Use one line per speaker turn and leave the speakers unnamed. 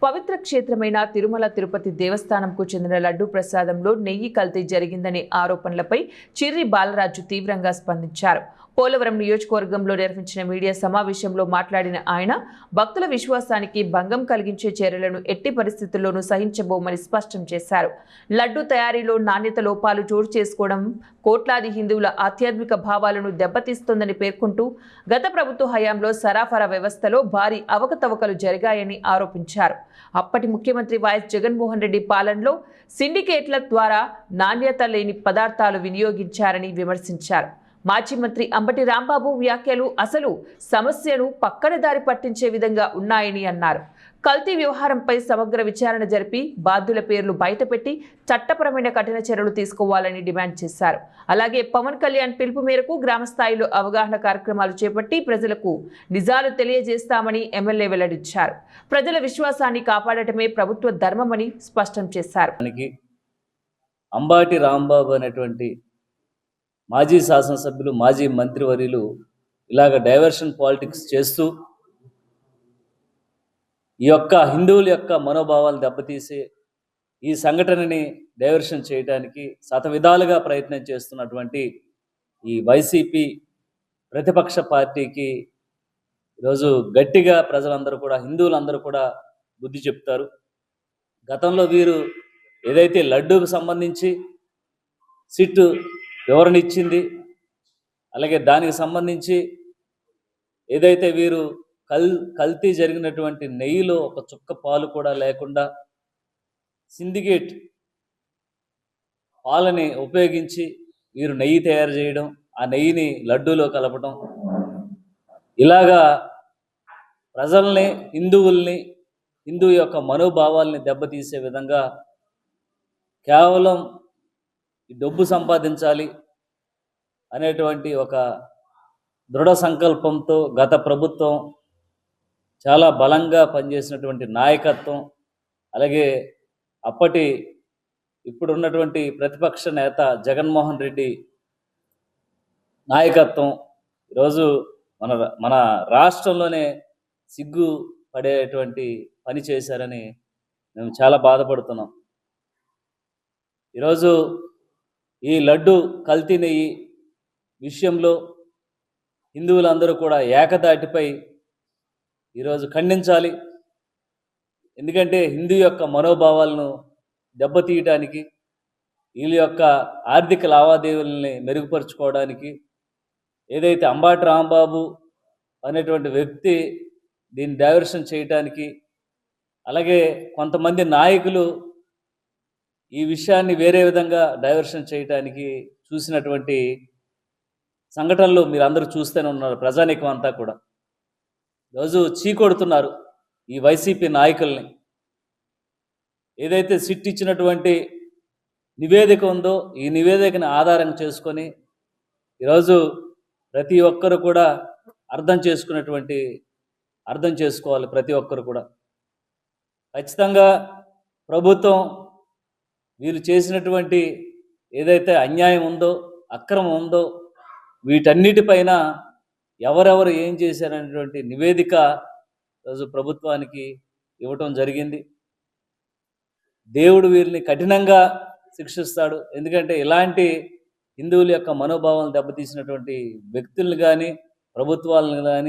పవిత్ర క్షేత్రమైన తిరుమల తిరుపతి దేవస్థానంకు చెందిన లడ్డూ ప్రసాదంలో నెయ్యి కల్తీ జరిగిందనే ఆరోపణలపై చిర్రి బాలరాజు తీవ్రంగా స్పందించారు. పోలవరం నియోజకవర్గంలో నిర్వహించిన మీడియా సమావేశంలో మాట్లాడిన ఆయన భక్తుల విశ్వాసానికి భంగం కలిగించే చర్యలను ఎట్టి పరిస్థితుల్లోనూ సహించబోమని స్పష్టం చేశారు. లడ్డూ తయారీలో నాణ్యత లోపాలు చోటు చేసుకోవడం కోట్లాది హిందువుల ఆధ్యాత్మిక భావాలను దెబ్బతీస్తోందని పేర్కొంటూ గత ప్రభుత్వ హయాంలో సరఫరా వ్యవస్థలో భారీ అవకతవకలు జరిగాయని ఆరోపించారు. అప్పటి ముఖ్యమంత్రి వైఎస్ జగన్మోహన్ రెడ్డి పాలనలో సిండికేట్ల ద్వారా నాణ్యత లేని పదార్థాలు వినియోగించారని విమర్శించారు. మాజీ మంత్రి అంబటి రాంబాబు వ్యాఖ్యలు అసలు సమస్యను పక్కన దారి పట్టించే విధంగా ఉన్నాయని అన్నారు. కల్తీ వ్యవహారంపై సమగ్ర విచారణ జరిపి బాధ్యుల పేర్లు బయటపెట్టి చట్టపరమైన కఠిన చర్యలు తీసుకోవాలని డిమాండ్ చేశారు. అలాగే పవన్ కళ్యాణ్ పిలుపు మేరకు గ్రామ స్థాయిలో అవగాహన కార్యక్రమాలు చేపట్టి ప్రజలకు నిజాలు తెలియజేస్తామని ఎమ్మెల్యే వెల్లడించారు. ప్రజల విశ్వాసాన్ని కాపాడటమే ప్రభుత్వ ధర్మమని స్పష్టం చేశారు.
అంబటి రాంబాబు అనేటువంటి మాజీ శాసనసభ్యులు, మాజీ మంత్రివర్యులు ఇలాగ డైవర్షన్ పాలిటిక్స్ చేస్తూ ఈ యొక్క హిందువుల యొక్క మనోభావాలు దెబ్బతీసి ఈ సంఘటనని డైవర్షన్ చేయడానికి శతవిధాలుగా ప్రయత్నం చేస్తున్నటువంటి ఈ వైసీపీ ప్రతిపక్ష పార్టీకి ఈరోజు గట్టిగా ప్రజలందరూ కూడా, హిందువులందరూ కూడా బుద్ధి చెప్తారు. గతంలో వీరు ఏదైతే లడ్డూకు సంబంధించి సిట్టు వివరణ ఇచ్చింది, అలాగే దానికి సంబంధించి ఏదైతే వీరు కల్తీ జరిగినటువంటి నెయ్యిలో ఒక చుక్క పాలు కూడా లేకుండా సిండికేట్ పాలని ఉపయోగించి వీరు నెయ్యి తయారు చేయడం, ఆ నెయ్యిని లడ్డూలో కలపడం, ఇలాగా ప్రజల్ని, హిందువుల్ని, హిందూ యొక్క మనోభావాల్ని దెబ్బతీసే విధంగా కేవలం డబ్బు సంపాదించాలి అనేటువంటి ఒక దృఢ సంకల్పంతో గత ప్రభుత్వం చాలా బలంగా పనిచేసినటువంటి నాయకత్వం, అలాగే ఇప్పుడున్నటువంటి ప్రతిపక్ష నేత జగన్మోహన్ రెడ్డి నాయకత్వం ఈరోజు మన రాష్ట్రంలోనే సిగ్గు పడేటువంటి పని చేశారని మేము చాలా బాధపడుతున్నాం. ఈరోజు ఈ లడ్డు కల్తీ నెయ్యి విషయంలో హిందువులందరూ కూడా ఏకతాటిపై ఈరోజు ఖండించాలి. ఎందుకంటే హిందూ యొక్క మనోభావాలను దెబ్బతీయటానికి, వీళ్ళ యొక్క ఆర్థిక లావాదేవీలని మెరుగుపరుచుకోవడానికి ఏదైతే అంబటి రాంబాబు అనేటువంటి వ్యక్తి దీన్ని డైవర్షన్ చేయటానికి, అలాగే కొంతమంది నాయకులు ఈ విషయాన్ని వేరే విధంగా డైవర్షన్ చేయడానికి చూసినటువంటి సంఘటనలు మీరు అందరూ చూస్తూనే ఉన్నారు. ప్రజానీకం అంతా కూడా రోజు చీకొడుతున్నారు ఈ వైసీపీ నాయకుల్ని. ఏదైతే సిట్ ఇచ్చినటువంటి నివేదిక ఉందో, ఈ నివేదికను ఆధారం చేసుకొని ఈరోజు ప్రతి ఒక్కరు కూడా అర్థం చేసుకోవాలి. ప్రతి ఒక్కరు కూడా ఖచ్చితంగా ప్రభుత్వం వీరు చేసినటువంటి ఏదైతే అన్యాయం ఉందో, అక్రమం ఉందో, వీటన్నిటిపైన ఎవరెవరు ఏం చేశారనేటువంటి నివేదిక రోజు ప్రభుత్వానికి ఇవ్వటం జరిగింది. దేవుడు వీరిని కఠినంగా శిక్షిస్తాడు. ఎందుకంటే ఇలాంటి హిందువుల యొక్క మనోభావాలను దెబ్బతీసినటువంటి వ్యక్తులను కానీ, ప్రభుత్వాలను కానీ